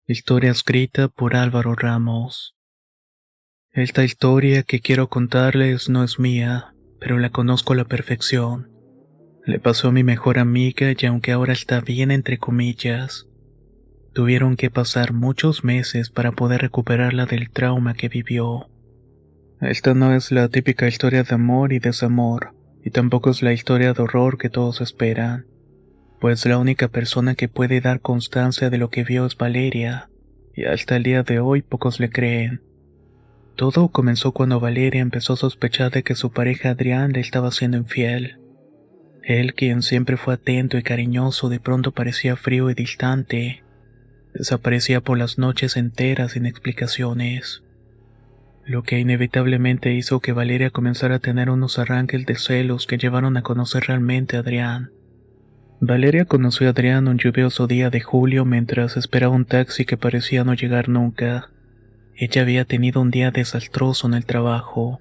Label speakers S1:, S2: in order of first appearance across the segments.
S1: Historia escrita por Álvaro Ramos. Esta historia que quiero contarles no es mía, pero la conozco a la perfección. Le pasó a mi mejor amiga y aunque ahora está bien entre comillas, tuvieron que pasar muchos meses para poder recuperarla del trauma que vivió. Esta no es la típica historia de amor y desamor, y tampoco es la historia de horror que todos esperan, pues la única persona que puede dar constancia de lo que vio es Valeria, y hasta el día de hoy pocos le creen. Todo comenzó cuando Valeria empezó a sospechar de que su pareja Adrián le estaba siendo infiel. Él, quien siempre fue atento y cariñoso, de pronto parecía frío y distante. Desaparecía por las noches enteras sin explicaciones. Lo que inevitablemente hizo que Valeria comenzara a tener unos arranques de celos que llevaron a conocer realmente a Adrián. Valeria conoció a Adrián un lluvioso día de julio mientras esperaba un taxi que parecía no llegar nunca. Ella había tenido un día desastroso en el trabajo.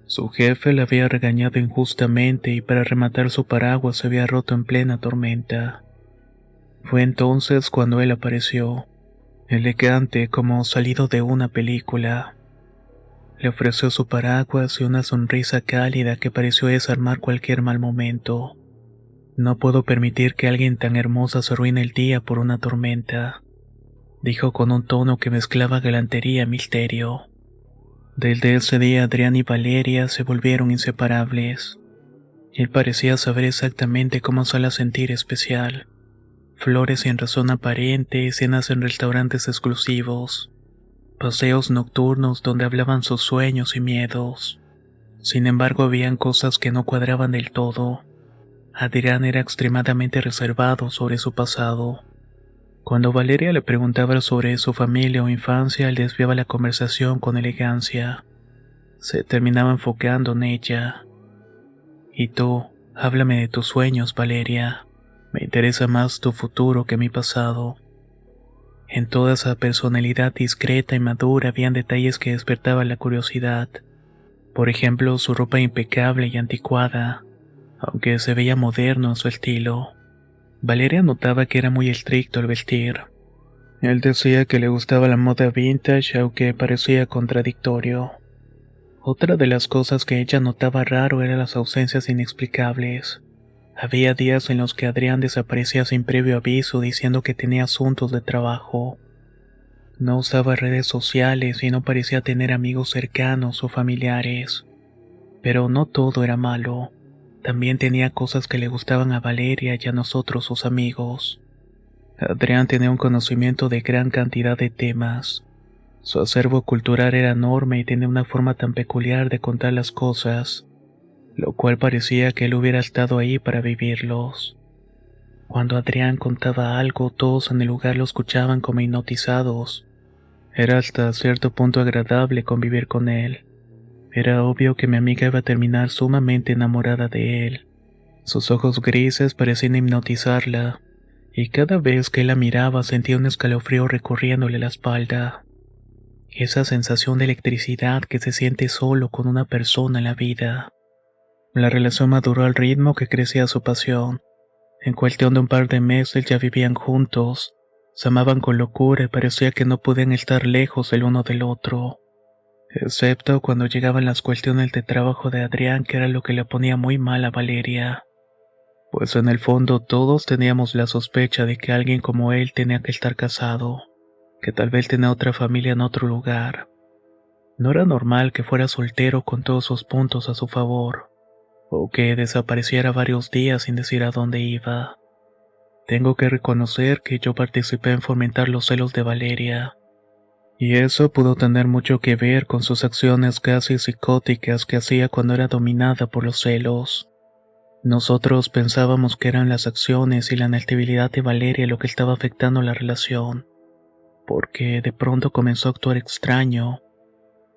S1: Su jefe la había regañado injustamente y para rematar su paraguas se había roto en plena tormenta. Fue entonces cuando él apareció, elegante como salido de una película. Le ofreció su paraguas y una sonrisa cálida que pareció desarmar cualquier mal momento. No puedo permitir que alguien tan hermosa se arruine el día por una tormenta, dijo con un tono que mezclaba galantería y misterio. Desde ese día Adrián y Valeria se volvieron inseparables. Él parecía saber exactamente cómo hacerla sentir especial. Flores sin razón aparente, cenas en restaurantes exclusivos, paseos nocturnos donde hablaban sus sueños y miedos. Sin embargo, habían cosas que no cuadraban del todo. Adrián era extremadamente reservado sobre su pasado. Cuando Valeria le preguntaba sobre su familia o infancia, él desviaba la conversación con elegancia. Se terminaba enfocando en ella. Y tú, háblame de tus sueños, Valeria. Me interesa más tu futuro que mi pasado. En toda esa personalidad discreta y madura habían detalles que despertaban la curiosidad. Por ejemplo, su ropa impecable y anticuada, aunque se veía moderno en su estilo. Valeria notaba que era muy estricto al vestir. Él decía que le gustaba la moda vintage, aunque parecía contradictorio. Otra de las cosas que ella notaba raro eran las ausencias inexplicables. Había días en los que Adrián desaparecía sin previo aviso diciendo que tenía asuntos de trabajo. No usaba redes sociales y no parecía tener amigos cercanos o familiares. Pero no todo era malo. También tenía cosas que le gustaban a Valeria y a nosotros sus amigos. Adrián tenía un conocimiento de gran cantidad de temas. Su acervo cultural era enorme y tenía una forma tan peculiar de contar las cosas, lo cual parecía que él hubiera estado ahí para vivirlos. Cuando Adrián contaba algo, todos en el lugar lo escuchaban como hipnotizados. Era hasta cierto punto agradable convivir con él. Era obvio que mi amiga iba a terminar sumamente enamorada de él. Sus ojos grises parecían hipnotizarla, y cada vez que él la miraba sentía un escalofrío recorriéndole la espalda. Esa sensación de electricidad que se siente solo con una persona en la vida. La relación maduró al ritmo que crecía su pasión. En cuestión de un par de meses ya vivían juntos, se amaban con locura y parecía que no podían estar lejos el uno del otro. Excepto cuando llegaban las cuestiones de trabajo de Adrián, que era lo que le ponía muy mal a Valeria. Pues en el fondo todos teníamos la sospecha de que alguien como él tenía que estar casado, que tal vez tenía otra familia en otro lugar. No era normal que fuera soltero con todos sus puntos a su favor, o que desapareciera varios días sin decir a dónde iba. Tengo que reconocer que yo participé en fomentar los celos de Valeria, y eso pudo tener mucho que ver con sus acciones casi psicóticas que hacía cuando era dominada por los celos. Nosotros pensábamos que eran las acciones y la inestabilidad de Valeria lo que estaba afectando la relación, porque de pronto comenzó a actuar extraño.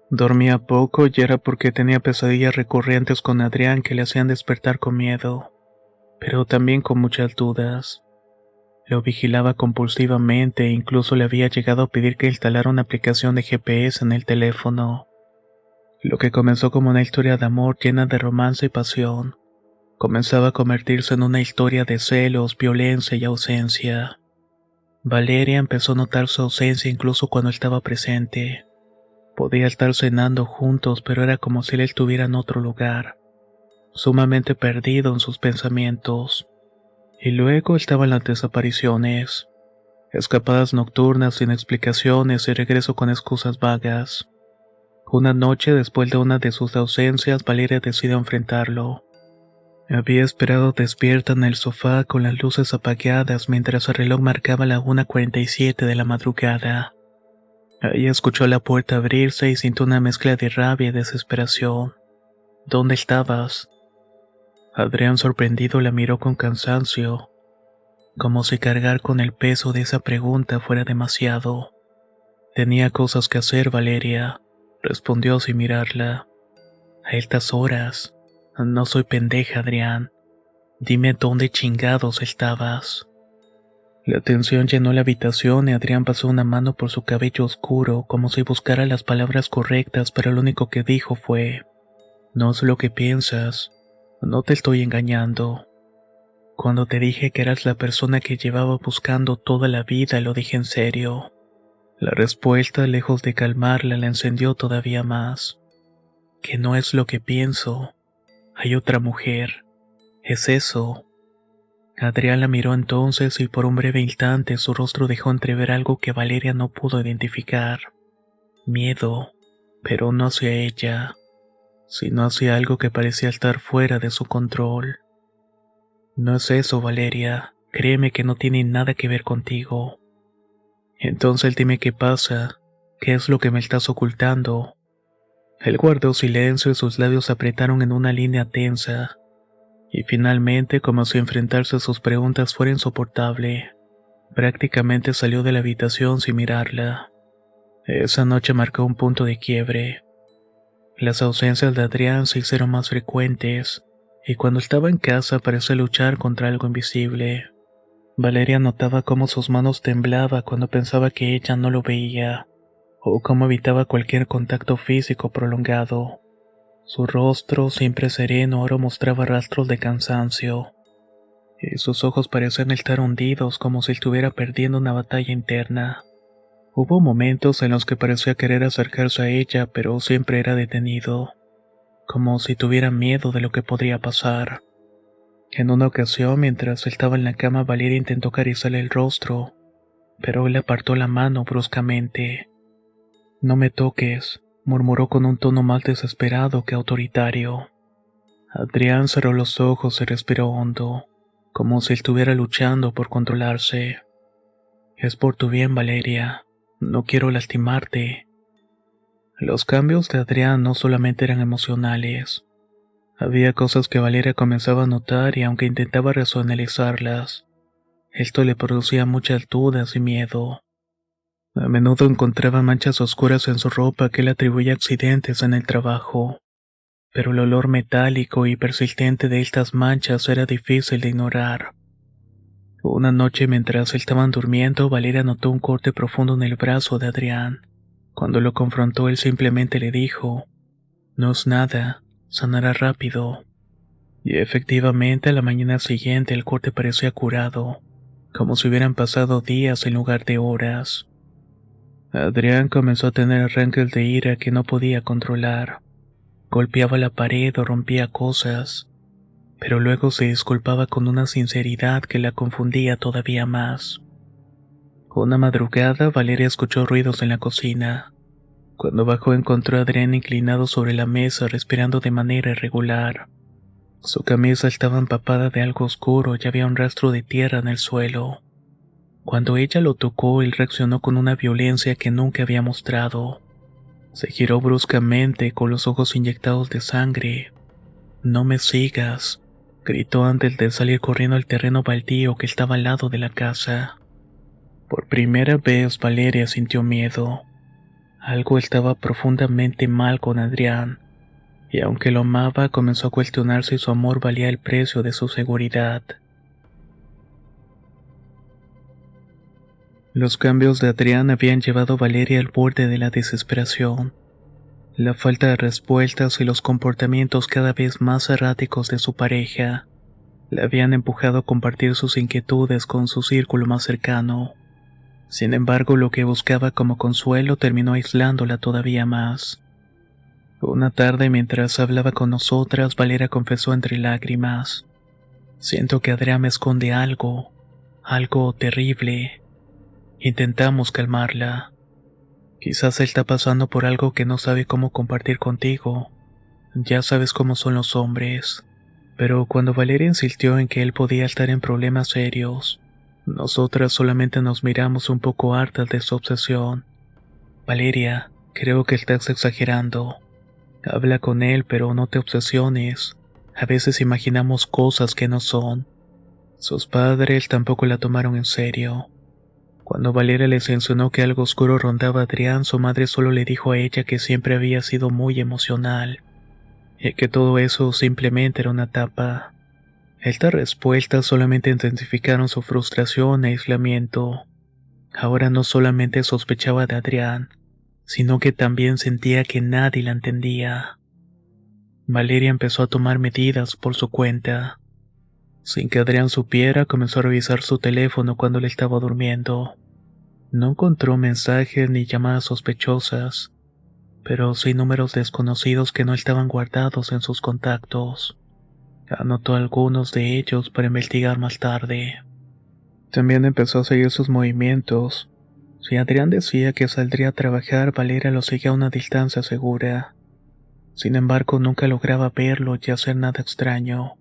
S1: Dormía poco y era porque tenía pesadillas recurrentes con Adrián que le hacían despertar con miedo, pero también con muchas dudas. Lo vigilaba compulsivamente e incluso le había llegado a pedir que instalara una aplicación de GPS en el teléfono. Lo que comenzó como una historia de amor llena de romance y pasión, comenzaba a convertirse en una historia de celos, violencia y ausencia. Valeria empezó a notar su ausencia incluso cuando estaba presente. Podía estar cenando juntos, pero era como si él estuviera en otro lugar, sumamente perdido en sus pensamientos. Y luego estaban las desapariciones, escapadas nocturnas sin explicaciones y regreso con excusas vagas. Una noche después de una de sus ausencias, Valeria decidió enfrentarlo. Había esperado despierta en el sofá con las luces apagadas mientras el reloj marcaba la 1:47 de la madrugada. Ella escuchó la puerta abrirse y sintió una mezcla de rabia y desesperación. ¿Dónde estabas? Adrián, sorprendido, la miró con cansancio, como si cargar con el peso de esa pregunta fuera demasiado. Tenía cosas que hacer, Valeria, respondió sin mirarla. A estas horas. No soy pendeja, Adrián. Dime dónde chingados estabas. La tensión llenó la habitación y Adrián pasó una mano por su cabello oscuro como si buscara las palabras correctas, pero lo único que dijo fue: no es lo que piensas. No te estoy engañando. Cuando te dije que eras la persona que llevaba buscando toda la vida, lo dije en serio. La respuesta, lejos de calmarla, la encendió todavía más. Que no es lo que pienso. Hay otra mujer. ¿Es eso? Adrián la miró entonces y por un breve instante su rostro dejó entrever algo que Valeria no pudo identificar. Miedo, pero no hacia ella, sino hacia algo que parecía estar fuera de su control. No es eso, Valeria. Créeme que no tiene nada que ver contigo. Entonces dime qué pasa. ¿Qué es lo que me estás ocultando? Él guardó silencio y sus labios se apretaron en una línea tensa. Y finalmente, como si enfrentarse a sus preguntas fuera insoportable, prácticamente salió de la habitación sin mirarla. Esa noche marcó un punto de quiebre. Las ausencias de Adrián se hicieron más frecuentes, y cuando estaba en casa pareció luchar contra algo invisible. Valeria notaba cómo sus manos temblaban cuando pensaba que ella no lo veía, o cómo evitaba cualquier contacto físico prolongado. Su rostro, siempre sereno, ahora mostraba rastros de cansancio, y sus ojos parecían estar hundidos como si estuviera perdiendo una batalla interna. Hubo momentos en los que parecía querer acercarse a ella, pero siempre era detenido, como si tuviera miedo de lo que podría pasar. En una ocasión, mientras estaba en la cama, Valeria intentó acariciarle el rostro, pero él le apartó la mano bruscamente. No me toques, murmuró con un tono más desesperado que autoritario. Adrián cerró los ojos y respiró hondo, como si estuviera luchando por controlarse. Es por tu bien, Valeria. No quiero lastimarte. Los cambios de Adrián no solamente eran emocionales. Había cosas que Valeria comenzaba a notar y aunque intentaba racionalizarlas, esto le producía muchas dudas y miedo. A menudo encontraba manchas oscuras en su ropa que le atribuía a accidentes en el trabajo, pero el olor metálico y persistente de estas manchas era difícil de ignorar. Una noche mientras estaban durmiendo, Valeria notó un corte profundo en el brazo de Adrián. Cuando lo confrontó, él simplemente le dijo: no es nada, sanará rápido. Y efectivamente, a la mañana siguiente el corte parecía curado, como si hubieran pasado días en lugar de horas. Adrián comenzó a tener arranques de ira que no podía controlar. Golpeaba la pared o rompía cosas, pero luego se disculpaba con una sinceridad que la confundía todavía más. Una madrugada, Valeria escuchó ruidos en la cocina. Cuando bajó encontró a Adrián inclinado sobre la mesa respirando de manera irregular. Su camisa estaba empapada de algo oscuro y había un rastro de tierra en el suelo. Cuando ella lo tocó, él reaccionó con una violencia que nunca había mostrado. Se giró bruscamente con los ojos inyectados de sangre. No me sigas, gritó antes de salir corriendo al terreno baldío que estaba al lado de la casa. Por primera vez Valeria sintió miedo. Algo estaba profundamente mal con Adrián, y aunque lo amaba, comenzó a cuestionar si su amor valía el precio de su seguridad. Los cambios de Adrián habían llevado a Valeria al borde de la desesperación. La falta de respuestas y los comportamientos cada vez más erráticos de su pareja, la habían empujado a compartir sus inquietudes con su círculo más cercano. Sin embargo, lo que buscaba como consuelo terminó aislándola todavía más. Una tarde, mientras hablaba con nosotras, Valeria confesó entre lágrimas: siento que Adrián me esconde algo, algo terrible. Intentamos calmarla. Quizás él está pasando por algo que no sabe cómo compartir contigo. Ya sabes cómo son los hombres. Pero cuando Valeria insistió en que él podía estar en problemas serios, nosotras solamente nos miramos un poco hartas de su obsesión. Valeria, creo que estás exagerando. Habla con él, pero no te obsesiones. A veces imaginamos cosas que no son. Sus padres tampoco la tomaron en serio. Cuando Valeria les mencionó que algo oscuro rondaba a Adrián, su madre solo le dijo a ella que siempre había sido muy emocional, y que todo eso simplemente era una etapa. Estas respuestas solamente intensificaron su frustración e aislamiento. Ahora no solamente sospechaba de Adrián, sino que también sentía que nadie la entendía. Valeria empezó a tomar medidas por su cuenta. Sin que Adrián supiera, comenzó a revisar su teléfono cuando él estaba durmiendo. No encontró mensajes ni llamadas sospechosas, pero sí números desconocidos que no estaban guardados en sus contactos. Anotó algunos de ellos para investigar más tarde. También empezó a seguir sus movimientos. Si Adrián decía que saldría a trabajar, Valeria lo seguía a una distancia segura. Sin embargo, nunca lograba verlo y hacer nada extraño.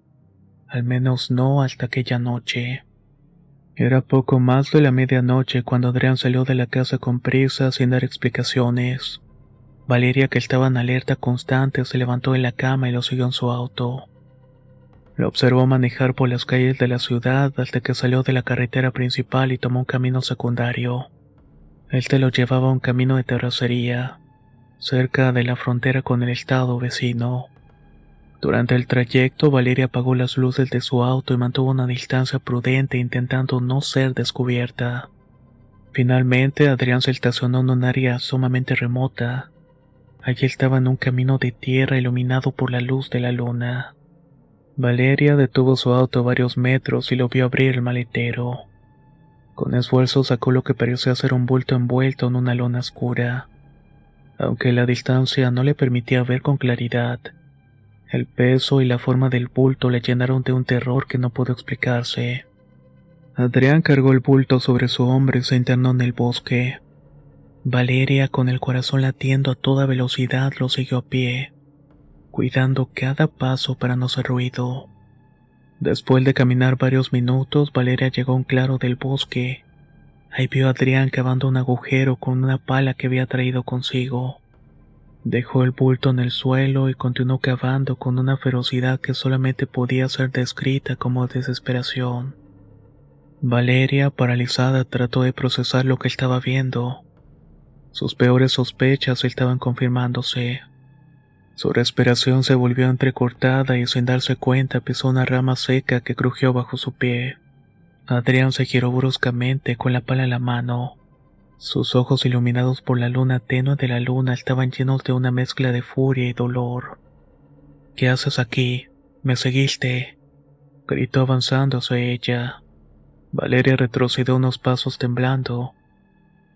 S1: Al menos no hasta aquella noche. Era poco más de la medianoche cuando Adrián salió de la casa con prisa sin dar explicaciones. Valeria, que estaba en alerta constante, se levantó de la cama y lo siguió en su auto. Lo observó manejar por las calles de la ciudad hasta que salió de la carretera principal y tomó un camino secundario. Este lo llevaba a un camino de terracería, cerca de la frontera con el estado vecino. Durante el trayecto, Valeria apagó las luces de su auto y mantuvo una distancia prudente intentando no ser descubierta. Finalmente, Adrián se estacionó en un área sumamente remota. Allí estaba en un camino de tierra iluminado por la luz de la luna. Valeria detuvo su auto a varios metros y lo vio abrir el maletero. Con esfuerzo sacó lo que parecía ser un bulto envuelto en una lona oscura. Aunque la distancia no le permitía ver con claridad, el peso y la forma del bulto le llenaron de un terror que no pudo explicarse. Adrián cargó el bulto sobre su hombro y se internó en el bosque. Valeria, con el corazón latiendo a toda velocidad, lo siguió a pie, cuidando cada paso para no hacer ruido. Después de caminar varios minutos, Valeria llegó a un claro del bosque. Ahí vio a Adrián cavando un agujero con una pala que había traído consigo. Dejó el bulto en el suelo y continuó cavando con una ferocidad que solamente podía ser descrita como desesperación. Valeria, paralizada, trató de procesar lo que estaba viendo. Sus peores sospechas estaban confirmándose. Su respiración se volvió entrecortada y sin darse cuenta pisó una rama seca que crujió bajo su pie. Adrián se giró bruscamente con la pala en la mano. Sus ojos, iluminados por la luna tenue de la luna, estaban llenos de una mezcla de furia y dolor. ¿Qué haces aquí? ¿Me seguiste?, gritó avanzando hacia ella. Valeria retrocedió unos pasos temblando.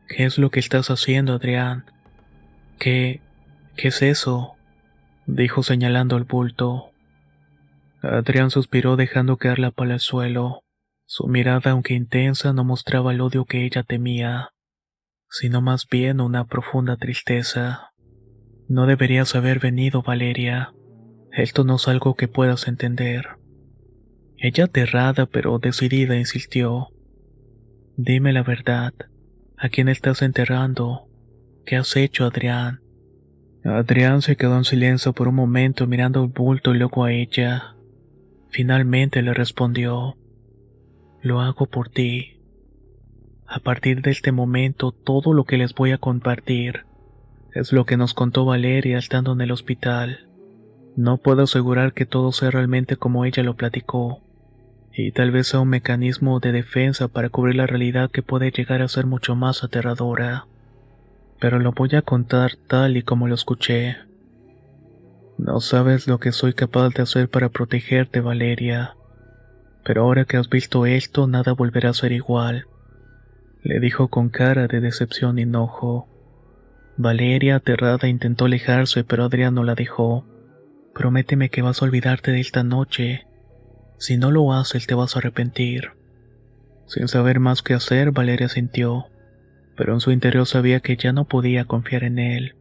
S1: ¿Qué es lo que estás haciendo, Adrián? ¿Qué es eso?, dijo señalando el bulto. Adrián suspiró dejando caer la pala al suelo. Su mirada, aunque intensa, no mostraba el odio que ella temía, sino más bien una profunda tristeza. No deberías haber venido, Valeria. Esto no es algo que puedas entender. Ella, aterrada pero decidida, insistió. Dime la verdad. ¿A quién estás enterrando? ¿Qué has hecho, Adrián? Adrián se quedó en silencio por un momento mirando el bulto y luego a ella. Finalmente le respondió. Lo hago por ti. A partir de este momento, todo lo que les voy a compartir es lo que nos contó Valeria estando en el hospital. No puedo asegurar que todo sea realmente como ella lo platicó, y tal vez sea un mecanismo de defensa para cubrir la realidad que puede llegar a ser mucho más aterradora. Pero lo voy a contar tal y como lo escuché. No sabes lo que soy capaz de hacer para protegerte, Valeria. Pero ahora que has visto esto, nada volverá a ser igual. le dijo con cara de decepción y enojo. Valeria, aterrada, intentó alejarse, pero Adrián no la dejó. Prométeme que vas a olvidarte de esta noche. Si no lo haces, te vas a arrepentir. Sin saber más qué hacer, Valeria sintió, pero en su interior sabía que ya no podía confiar en él.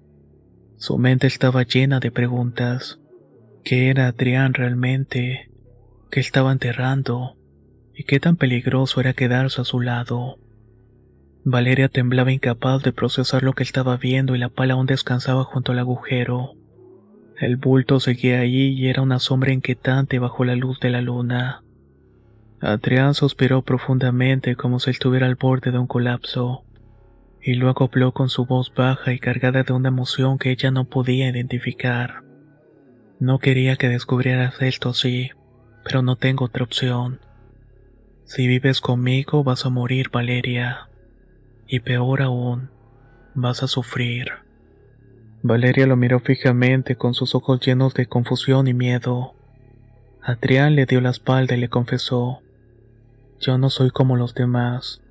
S1: Su mente estaba llena de preguntas. ¿Qué era Adrián realmente? ¿Qué estaba enterrando? ¿Y qué tan peligroso era quedarse a su lado? Valeria temblaba, incapaz de procesar lo que estaba viendo, y la pala aún descansaba junto al agujero. El bulto seguía ahí y era una sombra inquietante bajo la luz de la luna. Adrián suspiró profundamente como si estuviera al borde de un colapso, y luego habló con su voz baja y cargada de una emoción que ella no podía identificar. No quería que descubrieras esto, sí, pero no tengo otra opción. Si vives conmigo vas a morir, Valeria. Y peor aún, vas a sufrir. Valeria lo miró fijamente con sus ojos llenos de confusión y miedo. Adrián le dio la espalda y le confesó: yo no soy como los demás.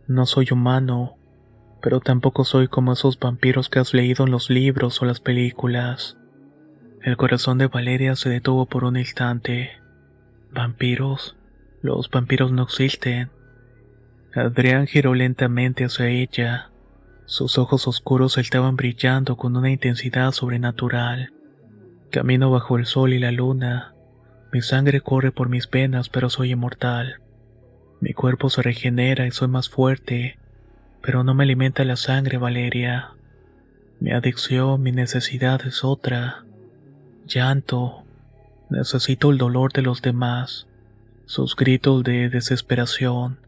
S1: No soy humano, pero tampoco soy como esos vampiros que has leído en los libros o las películas. El corazón de Valeria se detuvo por un instante. ¿Vampiros? Los vampiros no existen. Adrián giró lentamente hacia ella. Sus ojos oscuros estaban brillando con una intensidad sobrenatural. Camino bajo el sol y la luna. Mi sangre corre por mis venas, pero soy inmortal. Mi cuerpo se regenera y soy más fuerte, pero no me alimenta la sangre, Valeria. Mi adicción, mi necesidad es otra. Llanto. Necesito el dolor de los demás, sus gritos de desesperación.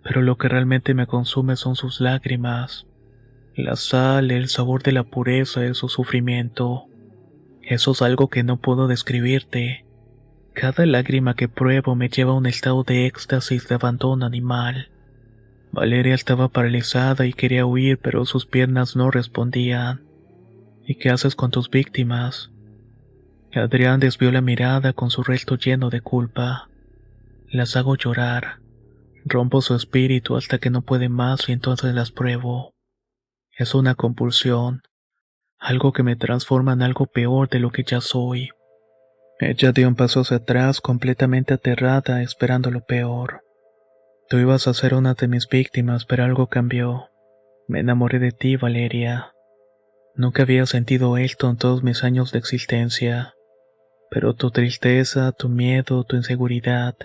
S1: Pero lo que realmente me consume son sus lágrimas. La sal, el sabor de la pureza de su sufrimiento. Eso es algo que no puedo describirte. Cada lágrima que pruebo me lleva a un estado de éxtasis de abandono animal. Valeria estaba paralizada y quería huir, pero sus piernas no respondían. ¿Y qué haces con tus víctimas? Adrián desvió la mirada con su rostro lleno de culpa. Las hago llorar. Rompo su espíritu hasta que no puede más y entonces las pruebo. Es una compulsión, algo que me transforma en algo peor de lo que ya soy. Ella dio un paso hacia atrás, completamente aterrada, esperando lo peor. Tú ibas a ser una de mis víctimas, pero algo cambió. Me enamoré de ti, Valeria. Nunca había sentido esto en todos mis años de existencia. Pero tu tristeza, tu miedo, tu inseguridad,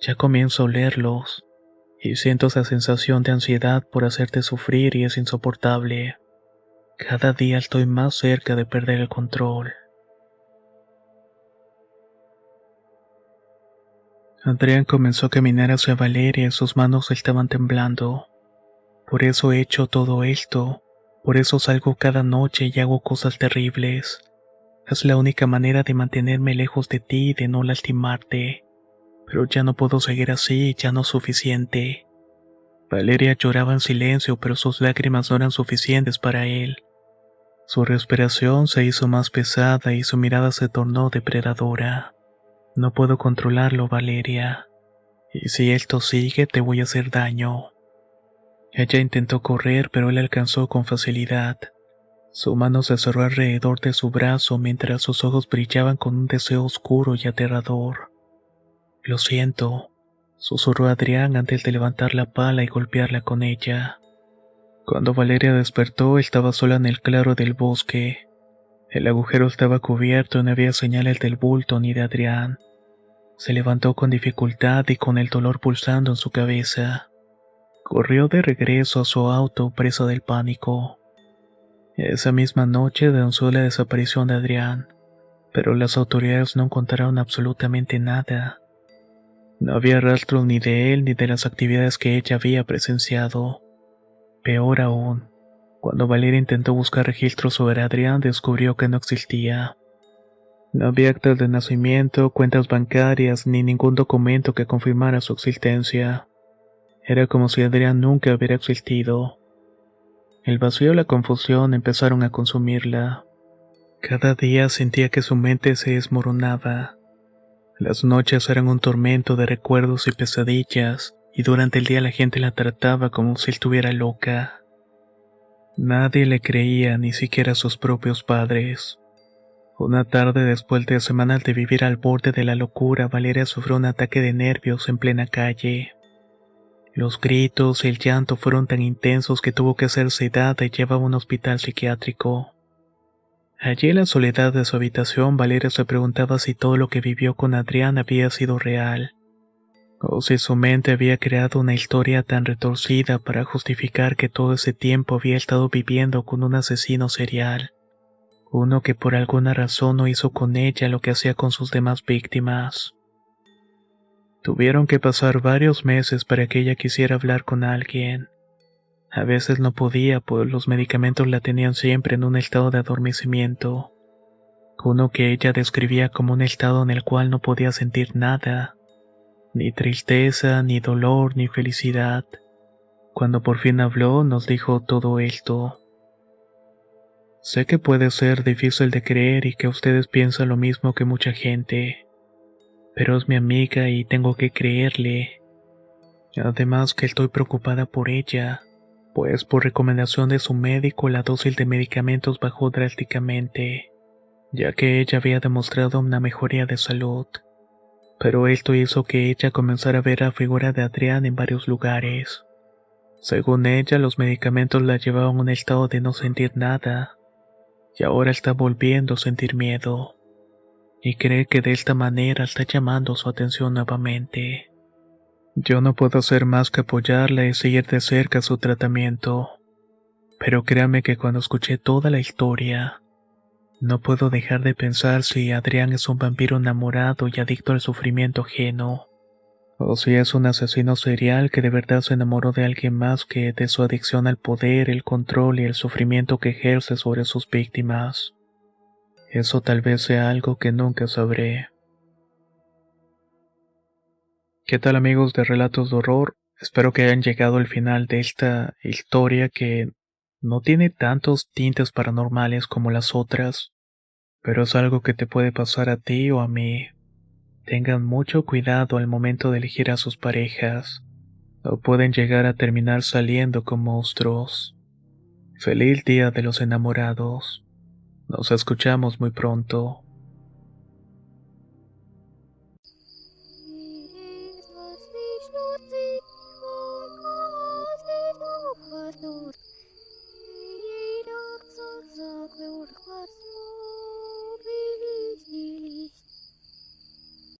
S1: ya comienzo a olerlos. Y siento esa sensación de ansiedad por hacerte sufrir y es insoportable. Cada día estoy más cerca de perder el control. Adrián comenzó a caminar hacia Valeria y sus manos estaban temblando. Por eso he hecho todo esto, por eso salgo cada noche y hago cosas terribles. Es la única manera de mantenerme lejos de ti y de no lastimarte. Pero ya no puedo seguir así, ya no es suficiente. Valeria lloraba en silencio, pero sus lágrimas no eran suficientes para él. Su respiración se hizo más pesada y su mirada se tornó depredadora. No puedo controlarlo, Valeria. Y si esto sigue, te voy a hacer daño. Ella intentó correr, pero él alcanzó con facilidad. Su mano se cerró alrededor de su brazo mientras sus ojos brillaban con un deseo oscuro y aterrador. Lo siento, susurró Adrián antes de levantar la pala y golpearla con ella. Cuando Valeria despertó, estaba sola en el claro del bosque. El agujero estaba cubierto y no había señales del bulto ni de Adrián. Se levantó con dificultad y con el dolor pulsando en su cabeza. Corrió de regreso a su auto, presa del pánico. Esa misma noche denunció la desaparición de Adrián, pero las autoridades no encontraron absolutamente nada. No había rastro ni de él ni de las actividades que ella había presenciado. Peor aún, cuando Valeria intentó buscar registros sobre Adrián, descubrió que no existía. No había actas de nacimiento, cuentas bancarias, ni ningún documento que confirmara su existencia. Era como si Adrián nunca hubiera existido. El vacío y la confusión empezaron a consumirla. Cada día sentía que su mente se desmoronaba. Las noches eran un tormento de recuerdos y pesadillas, y durante el día la gente la trataba como si estuviera loca. Nadie le creía, ni siquiera sus propios padres. Una tarde después de semanas de vivir al borde de la locura, Valeria sufrió un ataque de nervios en plena calle. Los gritos y el llanto fueron tan intensos que tuvo que ser sedada y llevada a un hospital psiquiátrico. Allí en la soledad de su habitación, Valeria se preguntaba si todo lo que vivió con Adrián había sido real, o si su mente había creado una historia tan retorcida para justificar que todo ese tiempo había estado viviendo con un asesino serial, uno que por alguna razón no hizo con ella lo que hacía con sus demás víctimas. Tuvieron que pasar varios meses para que ella quisiera hablar con alguien. A veces no podía, pues los medicamentos la tenían siempre en un estado de adormecimiento, uno que ella describía como un estado en el cual no podía sentir nada, ni tristeza, ni dolor, ni felicidad. Cuando por fin habló, nos dijo todo esto. Sé que puede ser difícil de creer y que ustedes piensan lo mismo que mucha gente, pero es mi amiga y tengo que creerle. Además que estoy preocupada por ella, pues por recomendación de su médico la dosis de medicamentos bajó drásticamente, ya que ella había demostrado una mejoría de salud. Pero esto hizo que ella comenzara a ver la figura de Adrián en varios lugares. Según ella, los medicamentos la llevaban a un estado de no sentir nada, y ahora está volviendo a sentir miedo, y cree que de esta manera está llamando su atención nuevamente. Yo no puedo hacer más que apoyarla y seguir de cerca su tratamiento, pero créame que cuando escuché toda la historia, no puedo dejar de pensar si Adrián es un vampiro enamorado y adicto al sufrimiento ajeno, o si es un asesino serial que de verdad se enamoró de alguien más que de su adicción al poder, el control y el sufrimiento que ejerce sobre sus víctimas. Eso tal vez sea algo que nunca sabré. ¿Qué tal amigos de Relatos de Horror? Espero que hayan llegado al final de esta historia que no tiene tantos tintes paranormales como las otras, pero es algo que te puede pasar a ti o a mí. Tengan mucho cuidado al momento de elegir a sus parejas, o pueden llegar a terminar saliendo con monstruos. Feliz Día de los Enamorados. Nos escuchamos muy pronto.